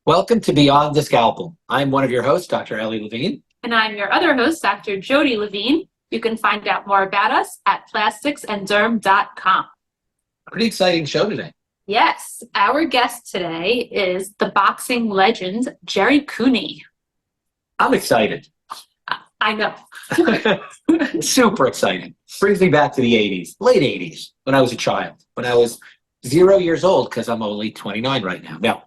Welcome to Beyond The Scalpel. I'm one of your hosts, Dr. Elie Levine. And I'm your other host, Dr. Jody Levine. You can find out more about us at plasticsandderm.com. Pretty exciting show today. Yes, our guest today is the boxing legend, Gerry Cooney. I'm excited. I know. Super exciting. Brings me back to the 80s, late 80s, when I was a child, when I was 0 years old, because I'm only 29 right now. Now,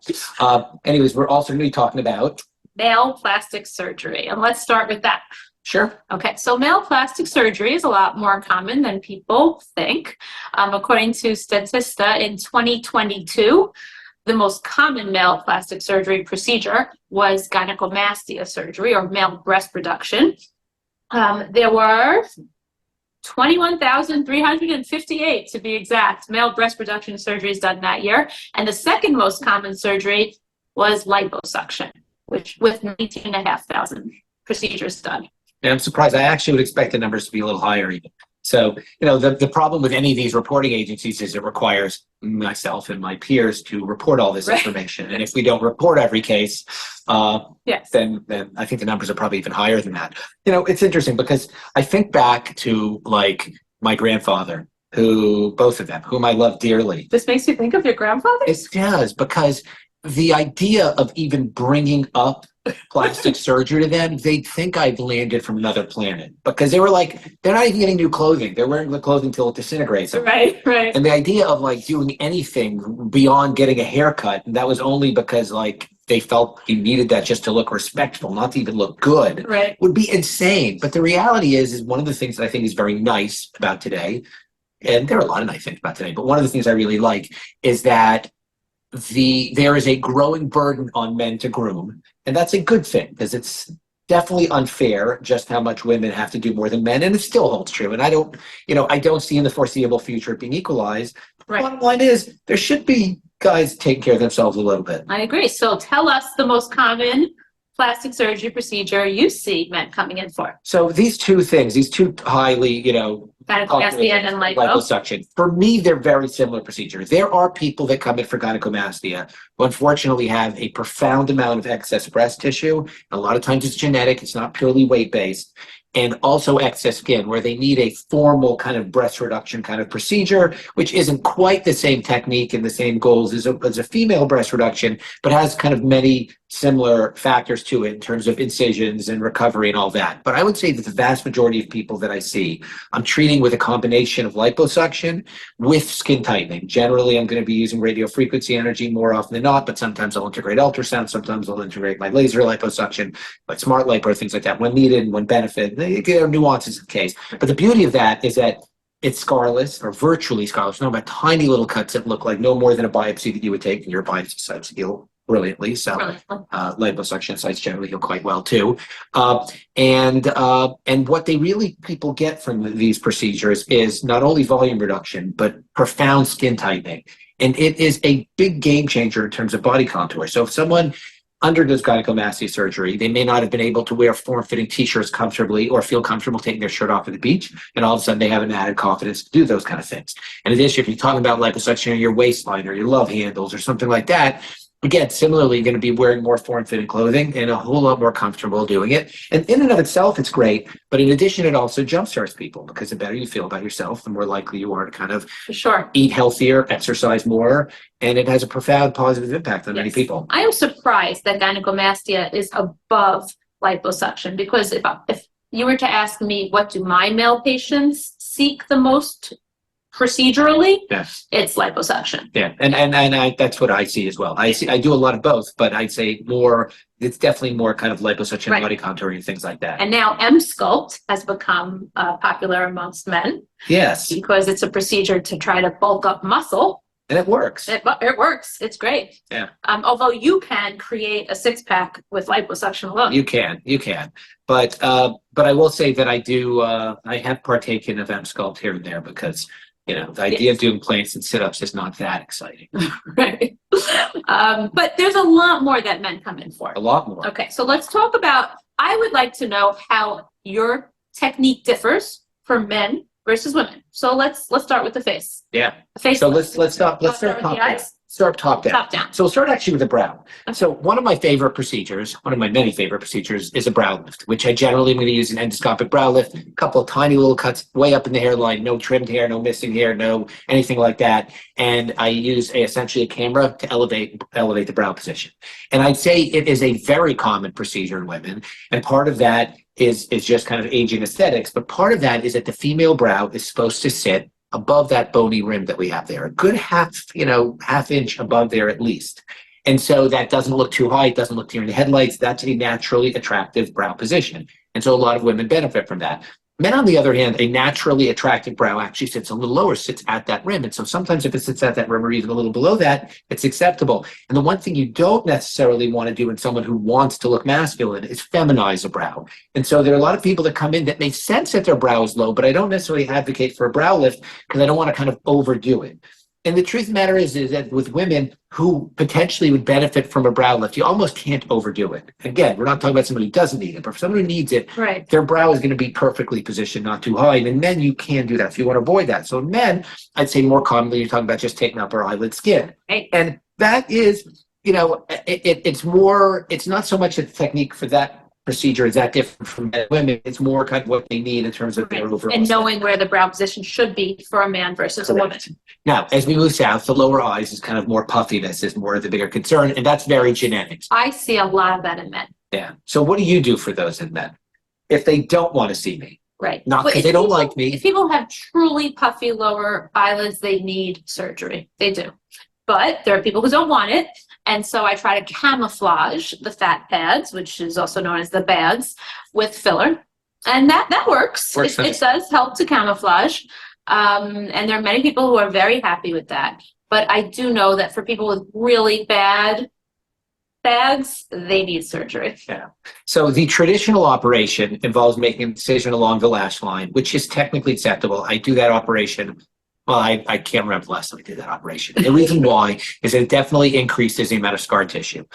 anyways, we're also going to be talking about male plastic surgery. And let's start with that. Sure. Okay, so male plastic surgery is a lot more common than people think. According to Statista, in 2022, the most common male plastic surgery procedure was gynecomastia surgery, or male breast reduction. There were 21,358, to be exact, male breast reduction surgeries done that year. And the second most common surgery was liposuction, which with 19,500 procedures done. And I'm surprised. I actually would expect the numbers to be a little higher even. So, the problem with any of these reporting agencies is it requires myself and my peers to report all this information. And if we don't report every case, then I think the numbers are probably even higher than that. It's interesting because I think back to like my grandfather, both of them, whom I love dearly. This makes you think of your grandfather? It does, because the idea of even bringing up plastic surgery to them, they'd think I've landed from another planet, because they were like, they're not even getting new clothing. They're wearing the clothing till it disintegrates. Right. And the idea of like doing anything beyond getting a haircut, that was only because like they felt you needed that just to look respectful, not to even look good, would be insane. But the reality is one of the things that I think is very nice about today, and there are a lot of nice things about today, but one of the things I really like is that there is a growing burden on men to groom, and that's a good thing, because it's definitely unfair just how much women have to do more than men, and it still holds true. And I don't see in the foreseeable future it being equalized. Right. Bottom line is there should be guys taking care of themselves a little bit. I agree. So tell us the most common plastic surgery procedure you see men coming in for. So these two highly, gynecomastia and liposuction. For me, they're very similar procedures. There are people that come in for gynecomastia who unfortunately have a profound amount of excess breast tissue. A lot of times it's genetic, it's not purely weight-based. And also excess skin, where they need a formal kind of breast reduction kind of procedure, which isn't quite the same technique and the same goals as a female breast reduction, but has kind of many similar factors to it in terms of incisions and recovery and all that. But I would say that the vast majority of people that I see, I'm treating with a combination of liposuction with skin tightening. Generally, I'm going to be using radiofrequency energy more often than not, but sometimes I'll integrate ultrasound, sometimes I'll integrate my laser liposuction, like smart lipo, things like that, when needed and when benefit. There are nuances in the case. But the beauty of that is that it's scarless, or virtually scarless. No, about tiny little cuts that look like no more than a biopsy that you would take, and your biopsy sites heal brilliantly. So liposuction sites generally heal quite well too. And what people get from these procedures is not only volume reduction, but profound skin tightening. And it is a big game changer in terms of body contour. So if someone undergoes gynecomastia surgery, they may not have been able to wear form-fitting t-shirts comfortably or feel comfortable taking their shirt off at the beach, and all of a sudden they have an added confidence to do those kind of things. In addition, if you're talking about liposuction or your waistline or your love handles or something like that, again, similarly, you're going to be wearing more form-fitting clothing and a whole lot more comfortable doing it. And in and of itself, it's great. But in addition, it also jumpstarts people, because the better you feel about yourself, the more likely you are to kind of eat healthier, exercise more. And it has a profound positive impact on many people. I am surprised that gynecomastia is above liposuction, because if you were to ask me, what do my male patients seek the most procedurally? Yes, it's liposuction. Yeah, and that's what I see as well. I do a lot of both, but I'd say more. It's definitely more kind of liposuction, body contouring, and things like that. And now M-Sculpt has become popular amongst men. Yes, because it's a procedure to try to bulk up muscle. And it works. It works. It's great. Yeah. Although you can create a six-pack with liposuction alone. You can. But I will say that I have partaken of M-Sculpt here and there, because the idea of doing planks and sit-ups is not that exciting. Right. But there's a lot more that men come in for. A lot more. Okay, so let's talk about, I would like to know how your technique differs for men versus women. So let's start with the face. Yeah. The face. So let's start top. start top down. Top down. So we'll start actually with the brow. So one of my favorite procedures, one of my many favorite procedures, is a brow lift, which I generally am going to use an endoscopic brow lift, a couple of tiny little cuts way up in the hairline, no trimmed hair, no missing hair, no anything like that. And I use essentially a camera to elevate the brow position. And I'd say it is a very common procedure in women. And part of that is just kind of aging aesthetics. But part of that is that the female brow is supposed to sit above that bony rim that we have there, a good half inch above there at least. And so that doesn't look too high, it doesn't look deer in the headlights. That's a naturally attractive brow position. And so a lot of women benefit from that. Men, on the other hand, a naturally attractive brow actually sits a little lower, sits at that rim. And so sometimes if it sits at that rim or even a little below that, it's acceptable. And the one thing you don't necessarily want to do in someone who wants to look masculine is feminize a brow. And so there are a lot of people that come in that make sense that their brow is low, but I don't necessarily advocate for a brow lift because I don't want to kind of overdo it. And the truth of the matter is that with women who potentially would benefit from a brow lift, you almost can't overdo it. Again, we're not talking about somebody who doesn't need it, but for someone who needs it, Right. their brow is going to be perfectly positioned, not too high. And in men, you can do that. So you want to avoid that. So in men, I'd say more commonly, you're talking about just taking up our eyelid skin. Right. And that is, it's not so much a technique for that procedure is that different from men and women. It's more kind of what they need in terms of their overall. And knowing where the brow position should be for a man versus a woman. Now, as we move south, the lower eyes is kind of more puffiness is more of the bigger concern, and that's very genetic. I see a lot of that in men. Yeah. So what do you do for those in men if they don't want to see me? Right. Not But because if they don't people- like me. If people have truly puffy lower eyelids, they need surgery. They do. But there are people who don't want it. And so I try to camouflage the fat pads, which is also known as the bads, with filler. And that works. It does help to camouflage. And there are many people who are very happy with that. But I do know that for people with really bad bags, they need surgery. Yeah. So the traditional operation involves making a incision along the lash line, which is technically acceptable. I do that operation. Well, I can't remember the last time I did that operation. The reason why is that it definitely increases the amount of scar tissue.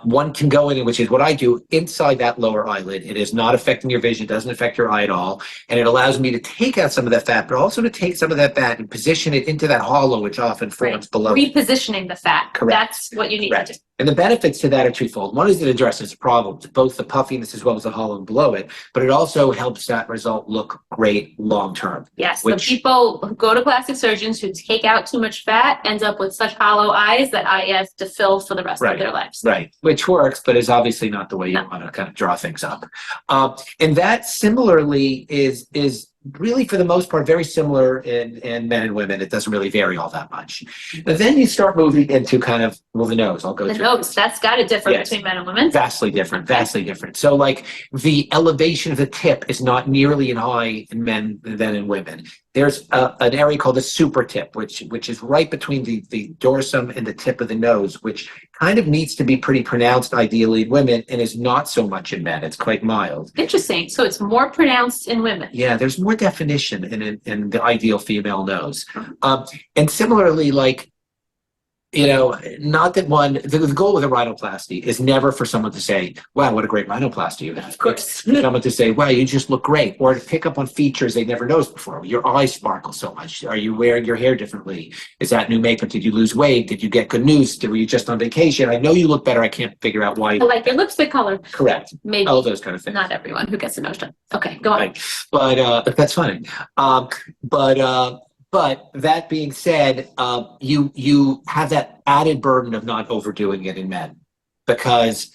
One can go in, which is what I do, inside that lower eyelid. It is not affecting your vision, doesn't affect your eye at all. And it allows me to take out some of that fat, but also to take some of that fat and position it into that hollow, which often forms below. Repositioning the fat. Correct. That's what you need to do. And the benefits to that are twofold. One is it addresses problems, both the puffiness as well as the hollow below it, but it also helps that result look great long term. Yes, the people who go to plastic surgeons who take out too much fat end up with such hollow eyes that I have to fill for the rest of their lives. Right, which works, but is obviously not the way you want to kind of draw things up. And that similarly is really, for the most part, very similar in men and women. It doesn't really vary all that much. But then you start moving into kind of, the nose. I'll go The through nose, that's got to differ between men and women. Vastly different, vastly different. So like the elevation of the tip is not nearly as high in men than in women. There's an area called the super tip, which is right between the dorsum and the tip of the nose, which kind of needs to be pretty pronounced ideally in women and is not so much in men. It's quite mild. Interesting. So it's more pronounced in women. Yeah, there's more definition in the ideal female nose. And similarly, like, not that the goal with a rhinoplasty is never for someone to say, wow, what a great rhinoplasty you have. Of course. It's someone to say, wow, you just look great. Or to pick up on features they never noticed before. Your eyes sparkle so much. Are you wearing your hair differently? Is that new makeup? Did you lose weight? Did you get good news? Were you just on vacation? I know you look better. I can't figure out why. I like your lipstick color. Correct. Maybe. All those kind of things. Not everyone who gets a nose done. Okay, go on. Right. But that's funny. But that being said, you have that added burden of not overdoing it in men, because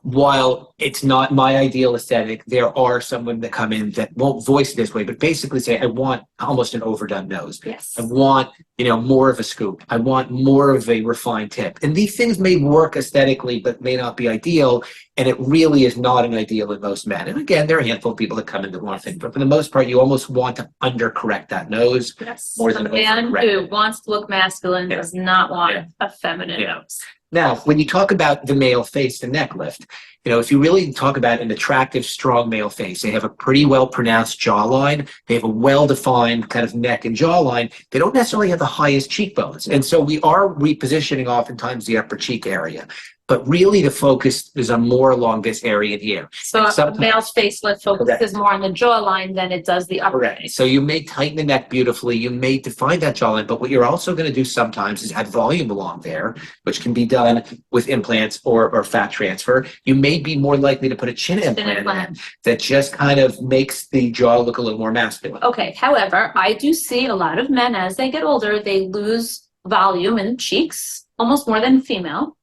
while it's not my ideal aesthetic, there are some women that come in that won't voice it this way, but basically say, I want almost an overdone nose. Yes. I want, more of a scoop. I want more of a refined tip. And these things may work aesthetically, but may not be ideal. And it really is not an ideal in most men. And again, there are a handful of people that come in that want things, but for the most part, you almost want to undercorrect that nose. Yes. More than a man who wants to look masculine does not want a feminine nose. Now, when you talk about the male face to neck lift, if you really talk about an attractive, strong male face, they have a pretty well-pronounced jawline. They have a well-defined kind of neck and jawline. They don't necessarily have the highest cheekbones. And so we are repositioning oftentimes the upper cheek area. but really the focus is on more along this area here. So a male's facelift focuses more on the jawline than it does the upper face. So you may tighten the neck beautifully, you may define that jawline, but what you're also going to do sometimes is add volume along there, which can be done with implants or fat transfer. You may be more likely to put a chin implant in that just kind of makes the jaw look a little more masculine. Okay, however, I do see a lot of men as they get older, they lose volume in the cheeks, almost more than females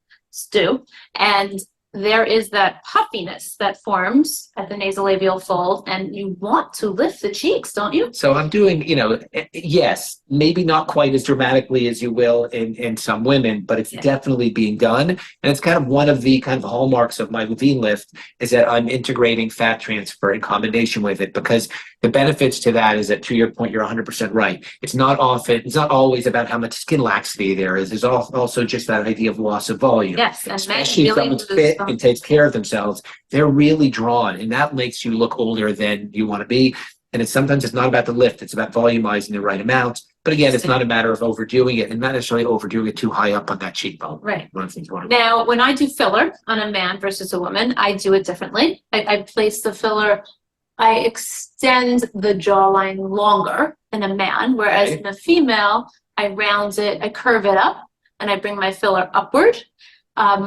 do. And there is that puffiness that forms at the nasolabial fold, and you want to lift the cheeks, don't you? So I'm doing, yes, maybe not quite as dramatically as you will in some women, but it's definitely being done. And it's kind of one of the kind of hallmarks of my Levine lift is that I'm integrating fat transfer in combination with it, because the benefits to that is that, to your point, you're 100% right. It's not always about how much skin laxity there is. There's also just that idea of loss of volume. Yes, and especially if someone's fit and takes care of themselves, they're really drawn, and that makes you look older than you want to be. And sometimes it's not about the lift, it's about volumizing the right amount. But again, it's not a matter of overdoing it, and not necessarily overdoing it too high up on that cheekbone. Right. One of the things you want to do. Now, when I do filler on a man versus a woman, I do it differently. I place the filler, I extend the jawline longer in a man, whereas in a female, I round it, I curve it up, and I bring my filler upward.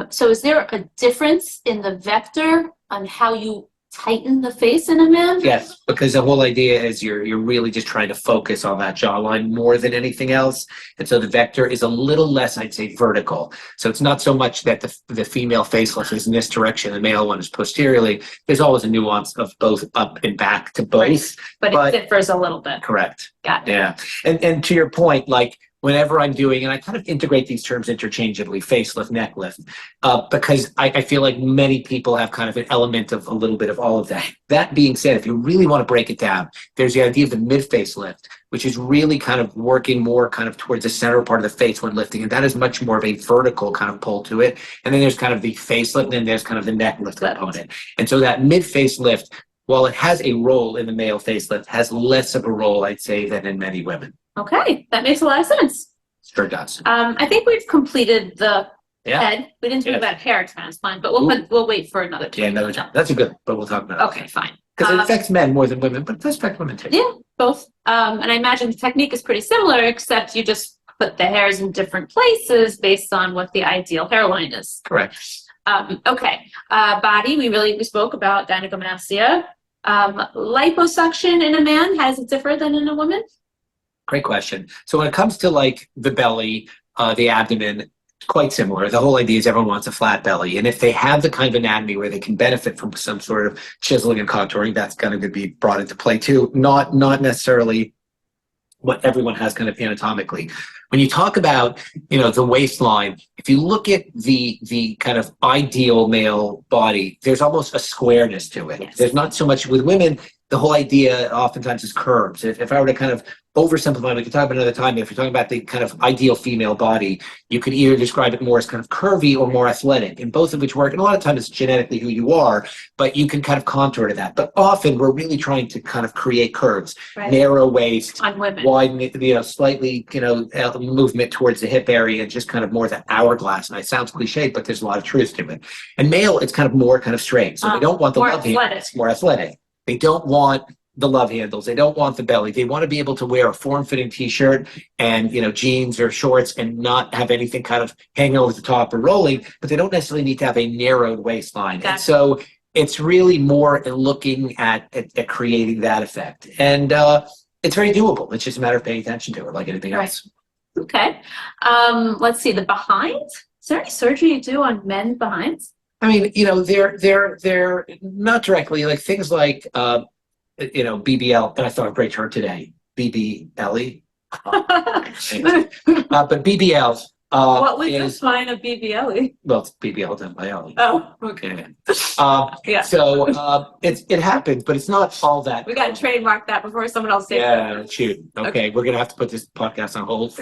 So is there a difference in the vector on how you tighten the face in a man? Yes, because the whole idea is you're really just trying to focus on that jawline more than anything else. And so the vector is a little less, I'd say, vertical. So it's not so much that the female facelift is in this direction, the male one is posteriorly. There's always a nuance of both up and back to both. Right. But it differs a little bit. Correct. Got it. Yeah. And to your point, like, whenever I'm doing, and I kind of integrate these terms interchangeably, facelift, neck lift, because I feel like many people have kind of an element of a little bit of all of that. That being said, if you really want to break it down, there's the idea of the mid facelift, which is really kind of working more kind of towards the center part of the face when lifting. And that is much more of a vertical kind of pull to it. And then there's kind of the facelift, and then there's kind of the neck lift component. And so that mid facelift, while it has a role in the male facelift, has less of a role, I'd say, than in many women. Okay, that makes a lot of sense. Sure does. I think we've completed the head. We didn't talk about hair transplant, but we'll wait for another time. Yeah, another time. That's a good, but we'll talk about it. Okay, fine. Because it affects men more than women, but it does affect women too. Yeah, both. And I imagine the technique is pretty similar, except you just put the hairs in different places based on what the ideal hairline is. Correct. Okay. Body, we spoke about gynecomastia. Liposuction in a man, has it differ than in a woman? Great question. So when it comes to like the belly, the abdomen, quite similar. The whole idea is everyone wants a flat belly. And if they have the kind of anatomy where they can benefit from some sort of chiseling and contouring, that's going to be brought into play too. Not necessarily what everyone has kind of anatomically. When you talk about, the waistline, if you look at the kind of ideal male body, there's almost a squareness to it. Yes. There's not so much with women. The whole idea oftentimes is curves. If I were to kind of oversimplify, we could talk about another time. If you're talking about the kind of ideal female body, you could either describe it more as kind of curvy or more athletic, and both of which work. And a lot of times it's genetically who you are, but you can kind of contour to that. But often we're really trying to kind of create curves, Right. Narrow waist, On women. wide, slightly, movement towards the hip area, and just kind of more of that hourglass. And it sounds cliche, but there's a lot of truth to it. And male, it's kind of more kind of straight. So they don't want the more love handles. athletic. It's more athletic. They don't want the love handles. They don't want the belly. They want to be able to wear a form-fitting t-shirt and, jeans or shorts and not have anything kind of hanging over the top or rolling, but they don't necessarily need to have a narrowed waistline. Gotcha. And so it's really more looking at creating that effect. And it's very doable. It's just a matter of paying attention to it like anything else. Okay. Let's see, the behind. Is there any surgery you do on men behinds? I mean, they're not directly like things like, BBL, and I thought of a great term today, BBLE. But BBLs. What would define a BBLE? Well, it's BBL done by Ellie. Oh, okay. Yeah. So it happens, but it's not all that. We got to trademark that before someone else takes it. Yeah, shoot. Okay, we're gonna have to put this podcast on hold.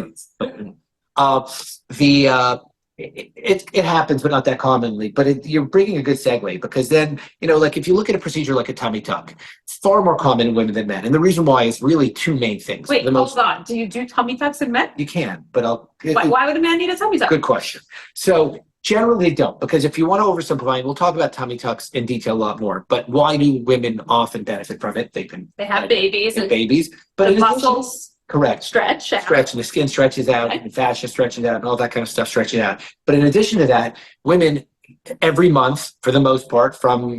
It happens, but not that commonly. But you're bringing a good segue, because then, like if you look at a procedure like a tummy tuck, it's far more common in women than men. And the reason why is really two main things. Wait, hold on. Do you do tummy tucks in men? You can, but Why would a man need a tummy tuck? Good question. So Generally, they don't, because if you want to oversimplify, and we'll talk about tummy tucks in detail a lot more, but why do women often benefit from it? They have babies and babies, but the in addition, muscles correct, stretch out. and the skin stretches out, Right. and fascia stretches out, and all that kind of stuff stretches out. But in addition to that, women every month, for the most part, from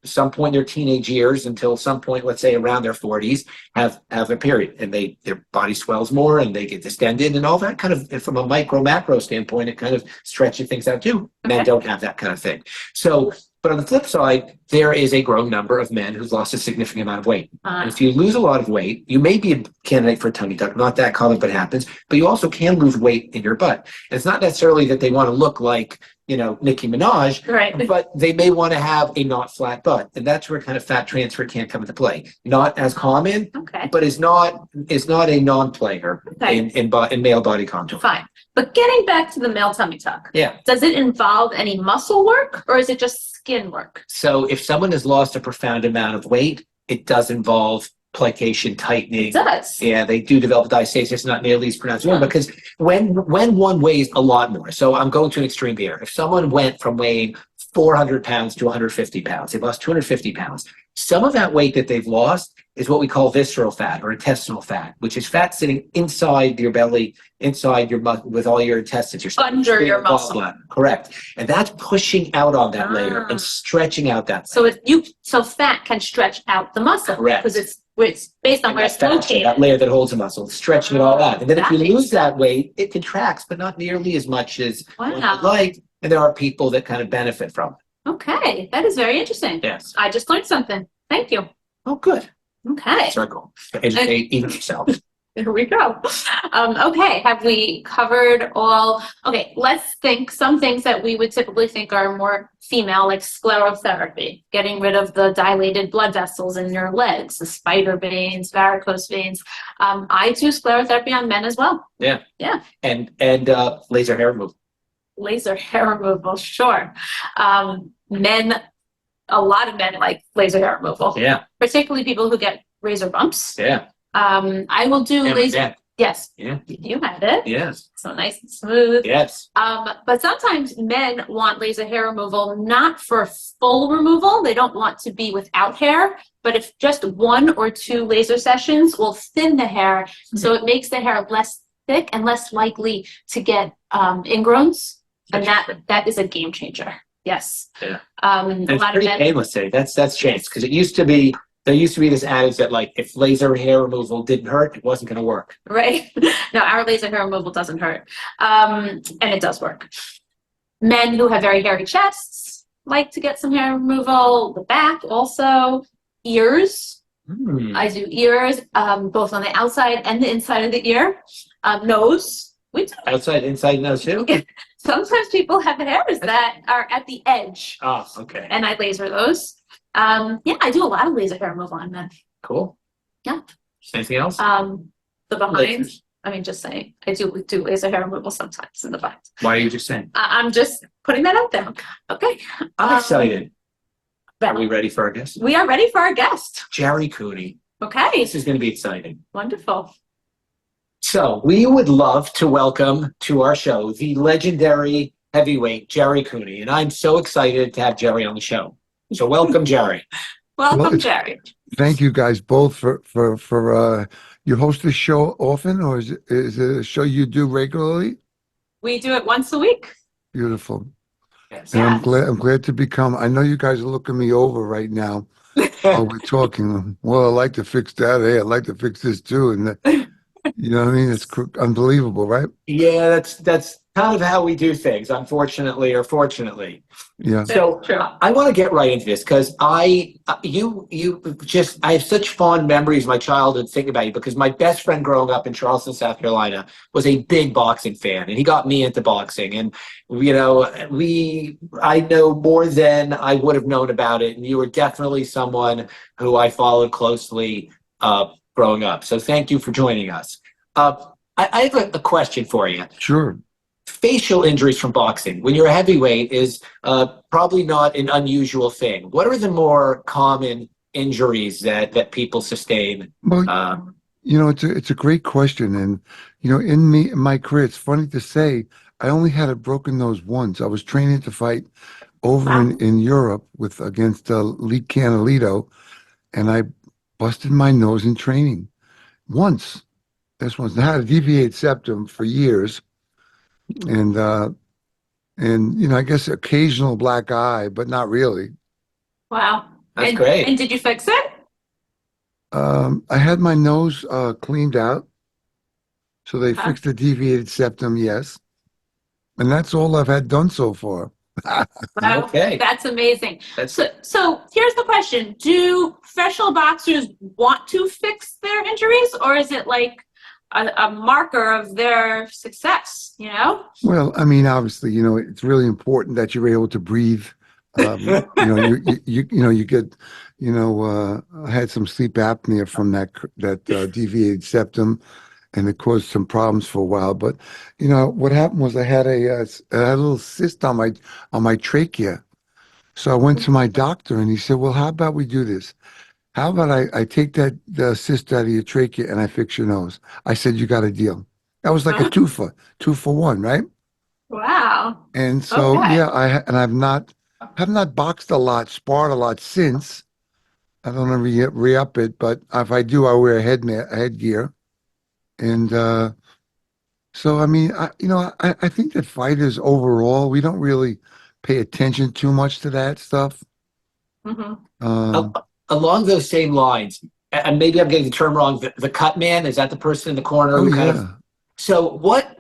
some point in their teenage years until some point, let's say around their 40s, have a period, and their body swells more, and they get distended, and all that kind of, from a micro macro standpoint, it kind of stretches things out too. Men don't have that kind of thing. So, but on the flip side, there is a growing number of men who've lost a significant amount of weight. And if you lose a lot of weight, you may be a candidate for a tummy tuck. Not that common, but it happens. But you also can lose weight in your butt. And it's not necessarily that they want to look like, Nicki Minaj, Right. but they may want to have a not flat butt. And that's where kind of fat transfer can come into play. Not as common, Okay. but is not a non-player in male body contour. Fine. But getting back to the male tummy tuck. Yeah. Does it involve any muscle work or is it just skin work? So if someone has lost a profound amount of weight, it does involve plication, tightening. It does. Yeah, they do develop diastasis, not nearly as pronounced because when one weighs a lot more, so I'm going to an extreme here. If someone went from weighing 400 pounds to 150 pounds, they've lost 250 pounds. Some of that weight that they've lost is what we call visceral fat or intestinal fat, which is fat sitting inside your belly, inside your muscle, with all your intestines. Under your muscle. Correct. And that's pushing out on that layer and stretching out that layer. So fat can stretch out the muscle. Correct. Because it's based on where it's located. That layer that holds the muscle, stretching it all out. And then if That you makes lose that weight, it contracts, but not nearly as much as one would Wow. like. And there are people that kind of benefit from it. Okay. That is very interesting. Yes. I just learned something. Thank you. Oh, good. Okay. Circle. Educate even yourself. Here we go. Okay, have we covered all? Okay, let's think some things that we would typically think are more female, like sclerotherapy, getting rid of the dilated blood vessels in your legs, the spider veins, varicose veins. I do sclerotherapy on men as well. Yeah. Yeah. And laser hair removal. Laser hair removal, sure. A lot of men like laser hair removal. Yeah. Particularly people who get razor bumps. Yeah. I will do And laser. again, Yes. Yeah. You had it. Yes. So nice and smooth. Yes. But sometimes men want laser hair removal, not for full removal. They don't want to be without hair, but if just 1 or 2 laser sessions will thin the hair. So it makes the hair less thick and less likely to get ingrowns. And that is a game changer. Yes. Yeah. A It's lot of pretty men. painless today. That's changed because there used to be this adage that like if laser hair removal didn't hurt, it wasn't going to work. Right. No, our laser hair removal doesn't hurt. And it does work. Men who have very hairy chests like to get some hair removal. The back also. Ears. I do ears, both on the outside and the inside of the ear. Nose. We do. Outside, inside nose too? Sometimes people have hairs that are at the edge. Oh, okay. And I laser those. I do a lot of laser hair removal on men. Cool. Yeah. Anything else? The behind. Lasers. I mean, just saying, I do laser hair removal sometimes in the behind. Why are you just saying? I'm just putting that out there. Okay. I'm excited. Well, Are we ready for our guest? we are ready for our guest. Gerry Cooney. Okay. This is going to be exciting. Wonderful. So we would love to welcome to our show the legendary heavyweight Gerry Cooney, and I'm so excited to have Gerry on the show. So welcome, Gerry. Welcome, Gerry. Thank you guys both for you host this show often, or is it a show you do regularly? We do it once a week. Beautiful. Yes. And Yeah. I'm glad to become. I know you guys are looking me over right now while we're talking. Well, I like to fix that. Hey, I'd like to fix this too, and you know what I mean? It's unbelievable, right? Yeah, that's kind of how we do things, unfortunately or fortunately. Yeah. So True. I want to get right into this because I have such fond memories of my childhood thinking about you because my best friend growing up in Charleston, South Carolina was a big boxing fan and he got me into boxing and I know more than I would have known about it and you were definitely someone who I followed closely growing up. So thank you for joining us. I have a question for you. Sure. Facial injuries from boxing when you're a heavyweight is probably not an unusual thing. What are the more common injuries that people sustain? Well, it's a great question, and in my career, it's funny to say I only had a broken nose once. I was training to fight over Wow. in Europe against Lee Canalito, and I busted my nose in training once. This one's I had a deviated septum for years, and I guess occasional black eye, but not really. Wow. That's And great. did you fix it? I had my nose cleaned out, so they Uh-huh. fixed the deviated septum, yes, and that's all I've had done so far. Wow, Okay. that's amazing. That's So here's the question. Do professional boxers want to fix their injuries, or is it like a marker of their success, you know? Well, I mean, obviously, it's really important that you're able to breathe. You get, I had some sleep apnea from that deviated septum, and it caused some problems for a while. But what happened was I had a little cyst on my trachea. So I went to my doctor, and he said, "Well, how about we do this? How about I take the cyst out of your trachea and I fix your nose?" I said, "You got a deal." That was like a two for one, right? Wow. And so, Okay. yeah, have not boxed a lot, sparred a lot since. I don't ever re-up it, but if I do, I wear a headgear. And so, I mean, I think that fighters overall, we don't really pay attention too much to that stuff. Hmm. a- Um, along those same lines. And maybe I'm getting the term wrong. The cut man, is that the person in the corner oh who kind of? yeah. So what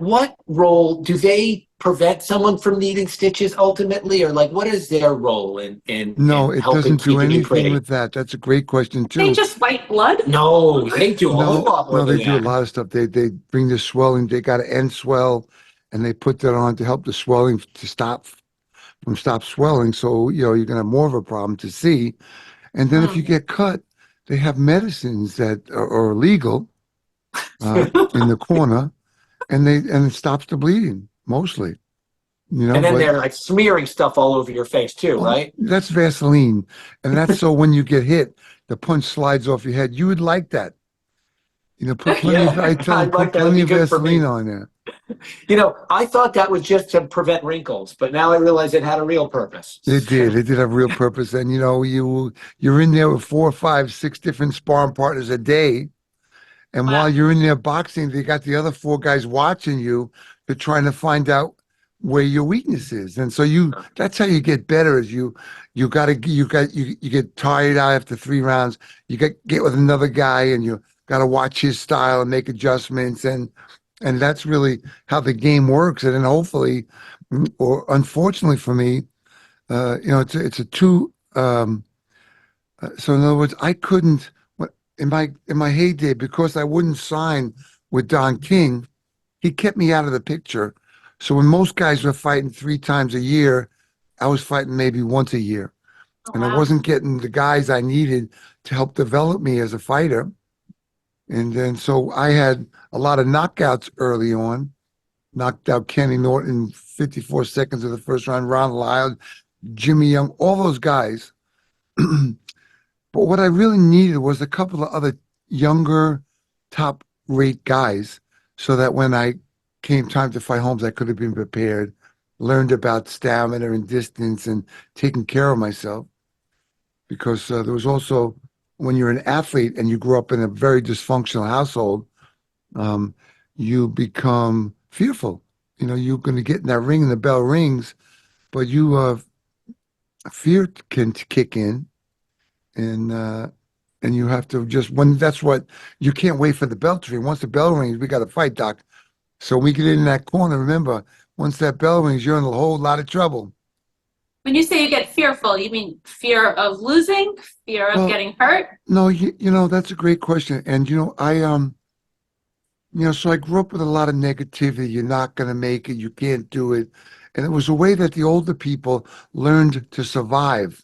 role do they prevent someone from needing stitches ultimately, or like what is their role No, in it helping doesn't do keeping you anything pretty? with that. That's a great question They too. just wipe blood? No, they do a whole No, lot more no, they than do a that. lot of stuff. They bring the swelling. They got to end swell, and they put that on to help the swelling to stop swelling. So you're gonna have more of a problem to see. And then if you Mm. get cut, they have medicines that are illegal in the corner, and it stops the bleeding mostly. And then But they're like smearing stuff all over your face too, right? that's Vaseline, and that's so when you get hit, the punch slides off your head. You would like that. Put plenty of, I Yeah, tell I them, like put that. That'd plenty be of good for Vaseline me. on there. I thought that was just to prevent wrinkles, but now I realize it had a real purpose. It did. It did have real purpose. And you're in there with 4, 5, 6 different sparring partners a day. And while Wow. you're in there boxing, they got the other 4 guys watching you. They're trying to find out where your weakness is. And so that's how you get better is you get tired out after 3 rounds. You get with another guy and you got to watch his style and make adjustments. And that's really how the game works. And then hopefully, or unfortunately for me, it's a two. So in other words, I couldn't in my heyday because I wouldn't sign with Don King. He kept me out of the picture. So when most guys were fighting 3 times a year, I was fighting maybe once a year, Oh, and I wow. wasn't getting the guys I needed to help develop me as a fighter. And then so I had a lot of knockouts early on. Knocked out Kenny Norton in 54 seconds of the first round. Ron Lyle, Jimmy Young, all those guys. But what I really needed was a couple of other younger, top rate guys so that when I came time to fight Holmes, I could have been prepared, learned about stamina and distance and taking care of myself. Because there was also, when you're an athlete and you grow up in a very dysfunctional household, um, you become fearful. You're going to get in that ring and the bell rings, but fear can kick in and you have to just when that's what you can't wait for the bell to ring. Once the bell rings, we got to fight, Doc. So when we get in that corner, remember, once that bell rings, you're in a whole lot of trouble. When you say you get fearful, you mean fear of losing, fear of Well, getting hurt? no, that's a great question, and so I grew up with a lot of negativity. You're not going to make it. You can't do it, and it was a way that the older people learned to survive.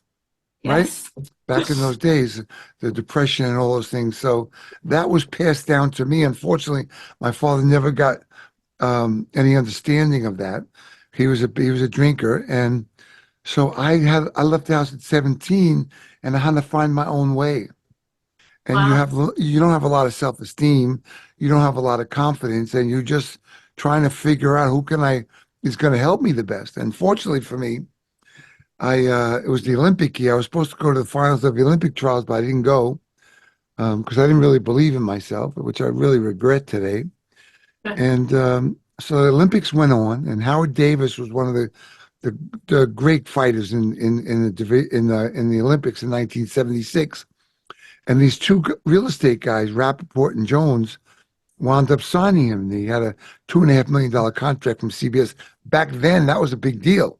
Right? Yes. Back in those days, the depression and all those things. So that was passed down to me. Unfortunately, my father never got any understanding of that. He was a drinker, and so I left the house at 17, and I had to find my own way. And Wow. you don't have a lot of self-esteem, you don't have a lot of confidence, and you're just trying to figure out is going to help me the best. And fortunately for me, it was the Olympic year. I was supposed to go to the finals of the Olympic trials, but I didn't go because I didn't really believe in myself, which I really regret today. And so the Olympics went on, and Howard Davis was one of the great fighters in the Olympics in 1976. And these two real estate guys, Rappaport and Jones, wound up signing him. He had a $2.5 million contract from CBS. Back then, that was a big deal.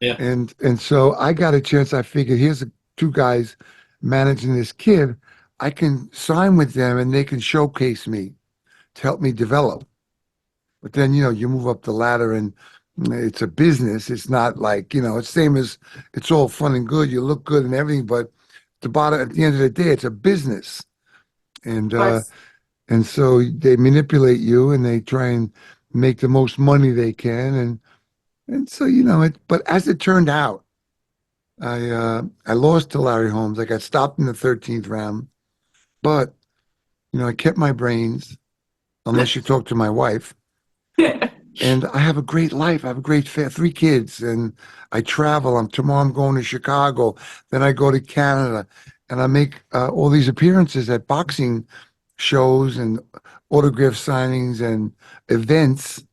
Yeah. And so I got a chance. I figured, here's two guys managing this kid. I can sign with them, and they can showcase me to help me develop. But then, you move up the ladder, and it's a business. It's not like, it's same as, it's all fun and good. You look good and everything, but at the end of the day, it's a business. And so they manipulate you, and they try and make the most money they can. And so, but as it turned out, I lost to Larry Holmes. I got stopped in the 13th round, but, I kept my brains, unless you talk to my wife. And I have a great life. I have a great 3 kids, and I travel. Tomorrow I'm going to Chicago. Then I go to Canada, and I make all these appearances at boxing shows and autograph signings and events.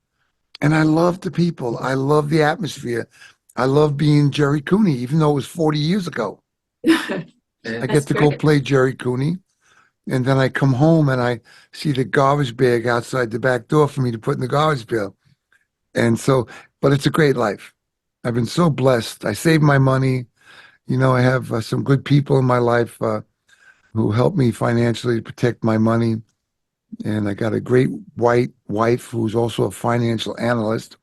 And I love the people. I love the atmosphere. I love being Gerry Cooney, even though it was 40 years ago. I get to go play Gerry Cooney. And then I come home and I see the garbage bag outside the back door for me to put in the garbage pail. And so, but it's a great life. I've been so blessed. I save my money. I have some good people in my life who help me financially to protect my money. And I got a great white wife who's also a financial analyst.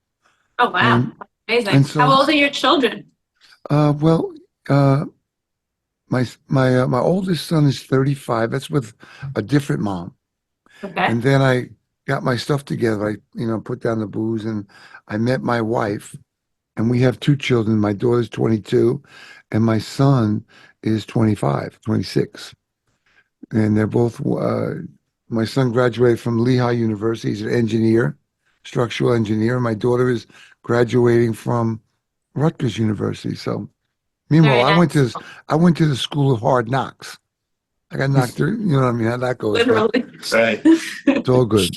Oh, wow. Amazing. And so, how old are your children? My oldest son is 35. That's with a different mom. Okay. And then I got my stuff together. I, put down the booze, and I met my wife, and we have 2 children. My daughter's 22 and my son is 26. And they're both, my son graduated from Lehigh University. He's an engineer, structural engineer. My daughter is graduating from Rutgers University. So meanwhile, I went to the school of hard knocks. I got knocked through, you know what I mean? How that goes. Literally. Right. It's all good.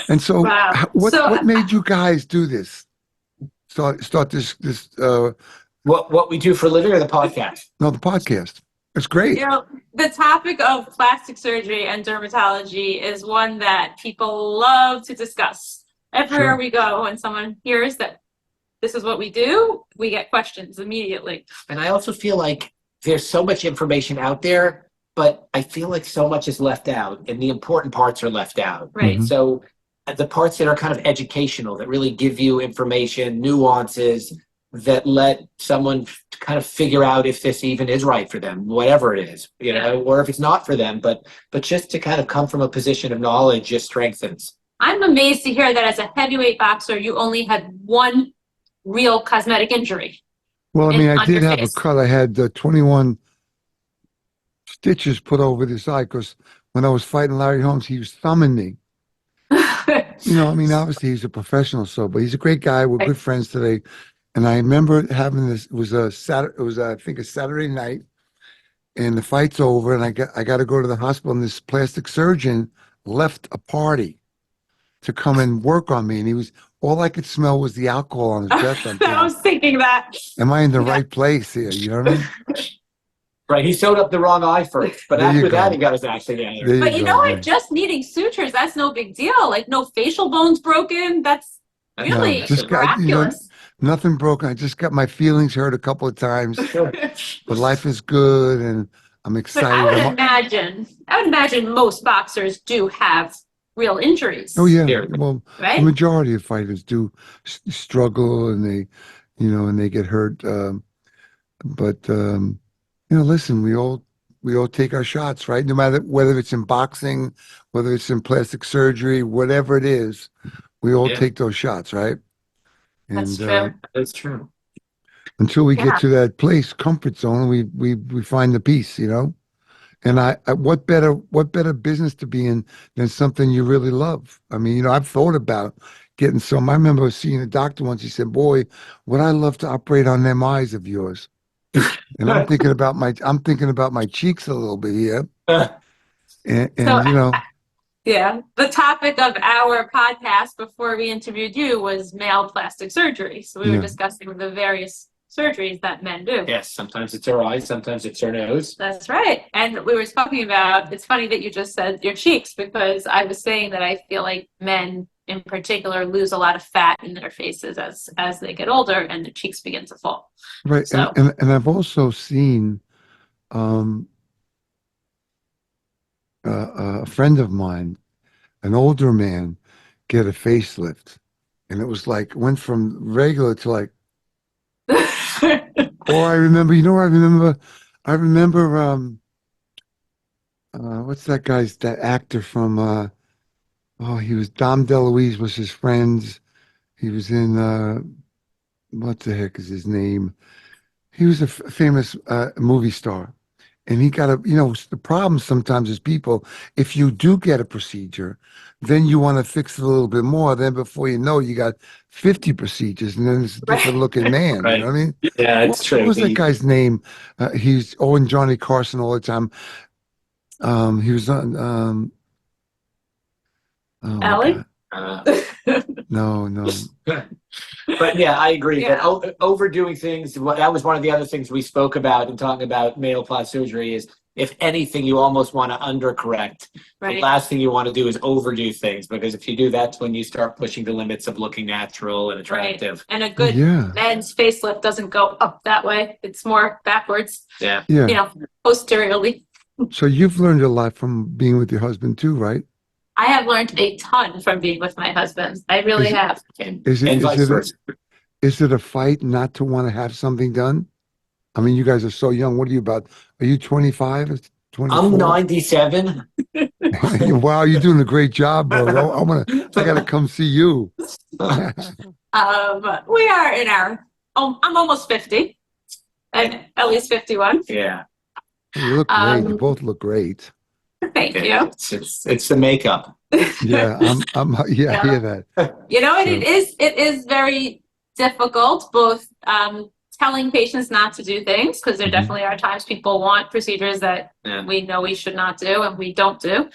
And so, Wow. what made you guys do this? Start this. What we do for a living, or the podcast? No, the podcast. It's great. The topic of plastic surgery and dermatology is one that people love to discuss. Everywhere we go, when someone hears that this is what we do, we get questions immediately. And I also feel like there's so much information out there, but I feel like so much is left out, and the important parts are left out. Right. Mhm. So the parts that are kind of educational, that really give you information, nuances, that let someone kind of figure out if this even is right for them, whatever it is, or if it's not for them, but just to kind of come from a position of knowledge just strengthens. I'm amazed to hear that as a heavyweight boxer, you only had one real cosmetic injury. Well, I mean, I on did your have a face. cut. I had 21 stitches put over this eye because when I was fighting Larry Holmes, he was thumbing me. I mean, obviously he's a professional, but he's a great guy. We're good friends today. And I remember having this. It was I think a Saturday night, and the fight's over, and I got to go to the hospital. And this plastic surgeon left a party to come and work on me, and all I could smell was the alcohol on his breath. I was thinking that. Am I in the right place here? You know what I mean? Right, he sewed up the wrong eye first, but There you after that, go. he got his act together. There But go, what? Just needing sutures, that's no big deal. Like no facial bones broken. That's really just miraculous. nothing broken. I just got my feelings hurt a couple of times, but life is good, and I'm But excited. I would imagine most boxers do have real injuries. Oh yeah. Yeah. Well, Right? the majority of fighters do struggle, and they get hurt. But listen, we all take our shots, right? No matter whether it's in boxing, whether it's in plastic surgery, whatever it is, we all take those shots, right? That's true. That's true. Until we get to that place, comfort zone, we find the peace, and And what better business to be in than something you really love? I mean, you know, I've thought about getting some. I remember seeing a doctor once. He said, "Boy, would I love to operate on them eyes of yours." And I'm thinking about my cheeks a little bit here. And So, you know, yeah, the topic of our podcast before we interviewed you was male plastic surgery. So we were Yeah. discussing the various surgeries that men do. Yes, sometimes it's our eyes, sometimes it's our nose. That's right. And we were talking about, it's funny that you just said your cheeks, because I was saying that I feel like men in particular lose a lot of fat in their faces as they get older and their cheeks begin to fall. right. So, And I've also seen a friend of mine, an older man, get a facelift, and it was like went from regular to like. Or I remember, you know, I remember, what's that actor from, he was, Dom DeLuise was his friends. He was in, what the heck is his name? He was a famous, movie star. And he got the problem sometimes is people, if you do get a procedure, then you want to fix it a little bit more. Then before you know, you got 50 procedures, and then it's a different looking man. Right. You know what I mean? Yeah, it's true. What was that guy's name? He's in Johnny Carson all the time. He was on. Oh my Elie? God. No. But yeah, I agree that Yeah. overdoing things, that was one of the other things we spoke about in talking about male plastic surgery is, if anything, you almost want to undercorrect. The Right. last thing you want to do is overdo things, because if you do, that's when you start pushing the limits of looking natural and attractive. And a good Yeah. men's facelift doesn't go up that way. It's more backwards, Yeah. Yeah. posteriorly. So you've learned a lot from being with your husband too, right? I have learned a ton from being with my husband. I really have. And, Is it- and is vice it a- versa. Is it a fight not to want to have something done? I mean, you guys are so young. What are you about? Are you 25? 24? I'm 97. Wow, you're doing a great job, bro. I gotta come see you. We are in I'm almost 50 and at least 51. Yeah. You look great. You both look great. Thank you. It's the makeup. Yeah, I hear that. You know, and So- it is very difficult, both telling patients not to do things, because there Mhm. definitely are times people want procedures that Yeah. we know we should not do and we don't do.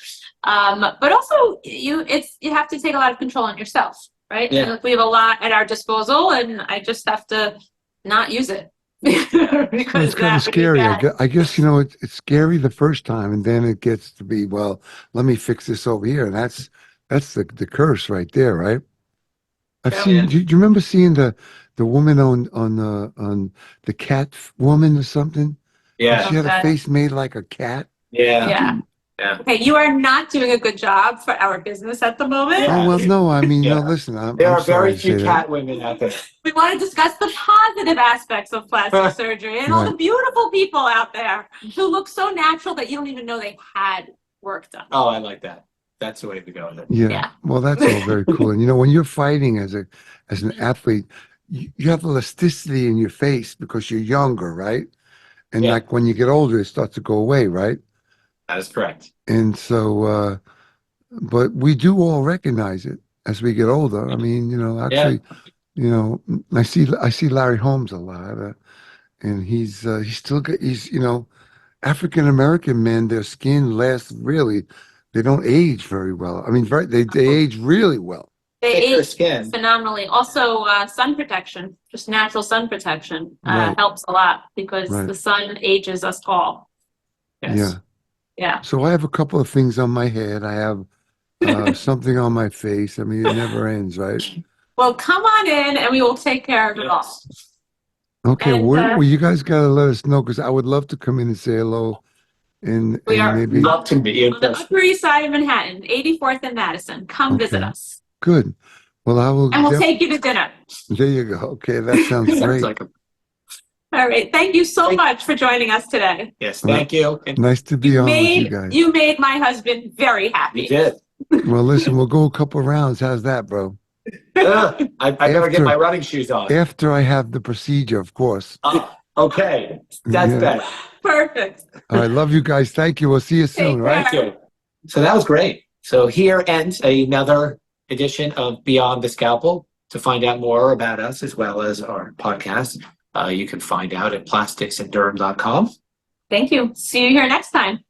But also you have to take a lot of control on yourself, right? Yeah. And we have a lot at our disposal, and I just have to not use it. Well, Because it's kind that of would be scary. bad. I guess, you know, it's scary the first time, and then it gets to be, well, let me fix this over here. And that's the curse right there, right? I've Yeah. seen, do you remember seeing the woman on the cat woman or something? Yeah. She had a Okay. face made like a cat. Yeah. Yeah. Okay, you are not doing a good job for our business at the moment. Yeah. Oh, well, no, I mean, no, Yeah. listen, There I'm are sorry very to few say cat women out there. We want to discuss the positive aspects of plastic surgery and all the Right. beautiful people out there who look so natural that you don't even know they had work done. Oh, I like that. That's the way to go. Yeah. Yeah. Well, that's all very cool. And you know, when you're fighting as an athlete, you have elasticity in your face because you're younger, right? And Yeah. like when you get older, it starts to go away, right? That is correct. And so, but we do all recognize it as we get older. I mean, you know, actually, you know, I see Larry Holmes a lot, and he's still got, you know, African American men, their skin lasts really, they don't age very well. I mean, they age really well. They Thicker age skin. phenomenally. Also, sun protection, just natural sun protection, Right. helps a lot because Right. the sun ages us all. Yes. Yeah. Yeah. So I have a couple of things on my head. I have something on my face. I mean, it never ends, right? Well, come on in and we will take care of it all. Yes. Okay, And, well, you guys gotta let us know because I would love to come in and say hello, and We are- maybe Love to be in On the person. Upper East Side of Manhattan, 84th and Madison. Come visit Okay. us. good. Well, I will. And we'll take you to dinner. There you go. Okay, that sounds Sounds great. like a- All right. Thank you so Thank- much for joining us today. yes, thank you. And Nice to be on with you guys. You made my husband very happy. you did. Well, listen, we'll go a couple rounds. How's that, bro? I better get After- my running shoes on. After I have the procedure, of course. Oh, Okay, that's Yeah. better. Perfect. I love you guys. Thank you. We'll see you soon, Take right? care. Thank you. So that was great. So here ends another edition of Beyond the Scalpel. To find out more about us as well as our podcast, you can find out at plasticsandderm.com. Thank you. See you here next time.